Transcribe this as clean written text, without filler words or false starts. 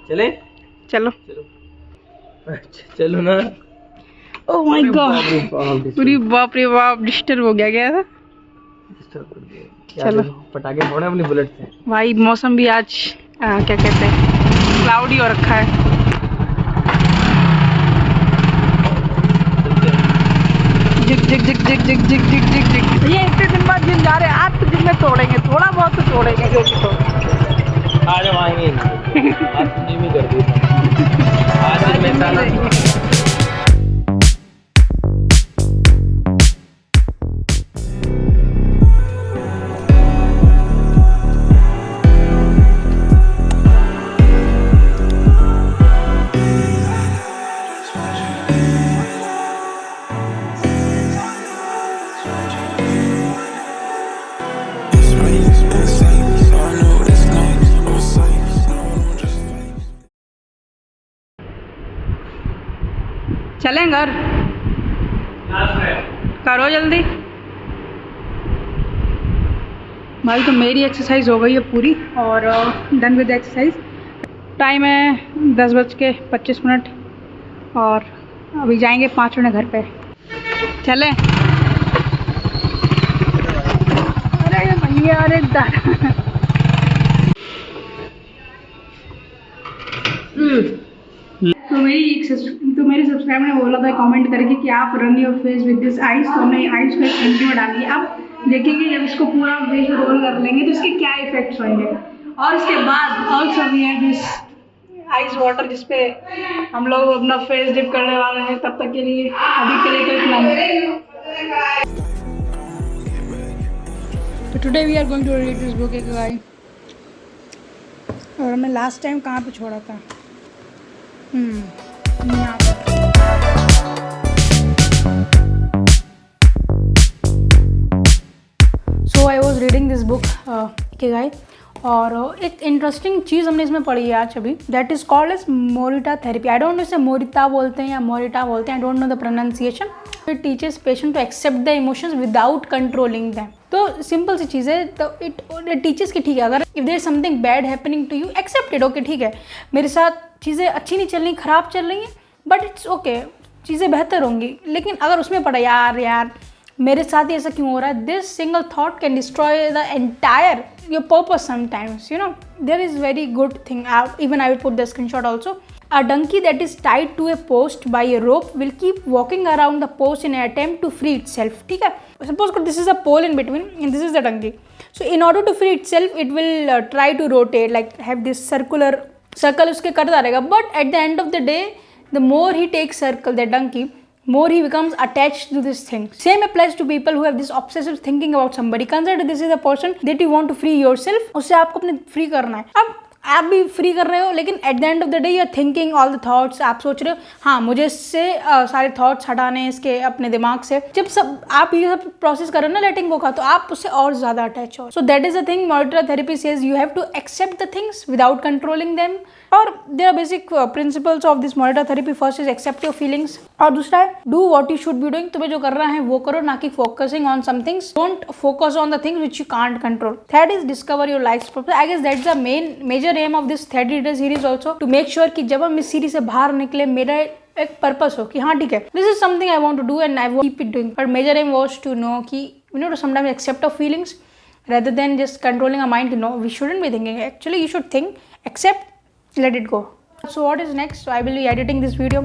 चले चलो अच्छा चलो ना। ओह माय गॉड, पूरी बाप रे बाप, डिस्टर्ब हो गया क्या था। चलो पटाखे फोड़े अपनी बुलेट से। भाई मौसम भी आज क्या कहते हैं, क्लाउडी हो रखा है। जिग जिग जिग जिग जिग जिग जिग जिग जिग। ये इतने दिन बाद जिम जा रहे हैं, आज तो जिम में तोड़ेंगे, थोड़ा बहुत तो तोड़ेंगे क्योंकि तो आज हम आएंगे आज जिम ही कर दी आज में साला। चलें घर, करो जल्दी भाई। तो मेरी एक्सरसाइज हो गई है पूरी और डन विद एक्सरसाइज। टाइम है 10:25 और अभी जाएंगे 5 मिनट घर पे। चलें? अरे भैया, अरे तो मेरे सब्सक्राइबर ने बोला था कमेंट करके कि आप run your face with this ice, तो हमने आइस फेस एंटी में डाली। अब देखेंगे जब इसको पूरा फेस रोल कर लेंगे तो इसके क्या इफेक्ट्स होंगे। और इसके बाद also we have this ice water जिसपे हम लोग अपना फेस डिप करने वाले हैं। तब तक के लिए अभी के लिए तो इतना ही। तो today we are going to read this book एक गाइस। और हमने लास्ट टाइम कहाँ पे छोड़ा था? यहाँ पर। So I was reading this book Ikigai, और एक इंटरेस्टिंग चीज़ हमने इसमें पढ़ी है आज अभी, that is called as Morita therapy. I don't know इसे मोरिता बोलते हैं या मोरिटा बोलते हैं, I don't know the pronunciation. It teaches patient to accept the emotions without controlling them. तो सिंपल सी चीज़ है। तो इट टीचेस की ठीक है, अगर if there is something bad happening to you, accept it. Okay ठीक है, मेरे साथ चीज़ें अच्छी नहीं चल रही, ख़राब चल रही हैं, बट इट्स ओके, चीज़ें बेहतर होंगी। लेकिन अगर उसमें पड़ा यार मेरे साथ ही ऐसा क्यों हो रहा है, this single thought can destroy the entire your purpose sometimes, you know. There is very good thing, even I will put the screenshot also. A donkey that is tied to a post by a rope will keep walking around the post in an attempt to free itself. ठीक है, suppose this is a pole in between and this is the donkey. So in order to free itself, it will try to rotate, like have this circle उसके करता रहेगा. But at the end of the day, the more he takes circle, the donkey, more he becomes attached to this thing. Same applies to people who have this obsessive thinking about somebody. Consider this is a person that you want to free yourself. उससे आपको अपने free करना है. अब आप भी free कर रहे हो, लेकिन at the end of the day you are thinking all the thoughts. आप सोच रहे हो हाँ मुझे इससे सारे थॉट्स हटाने इसके अपने दिमाग से। जब सब आप ये सब प्रोसेस कर रहे हो ना लेटिंग गो का, तो आप उससे और ज़्यादा अटैच हो। So that is the thing Morita therapy says, you have to accept the things without controlling them. और there are basic principles of this Morita therapy. First is accept your feelings, और दूसरा है do what you should be doing. तुम्हें जो करना है वो करो, ना कि focusing on some things. Don't focus on the things which you can't control. Third is discover your lives purpose. I guess that's the major aim of this third reader series also, to make sure कि जब हम इस series से बाहर निकले मेरा एक purpose हो कि हाँ ठीक है, this is something I want to do and I will keep it doing. But major aim was to know कि we need to sometimes accept our feelings rather than just controlling our mind. No, we shouldn't be thinking. Actually you should think, accept, let it go. So what is next? So I will be editing this video.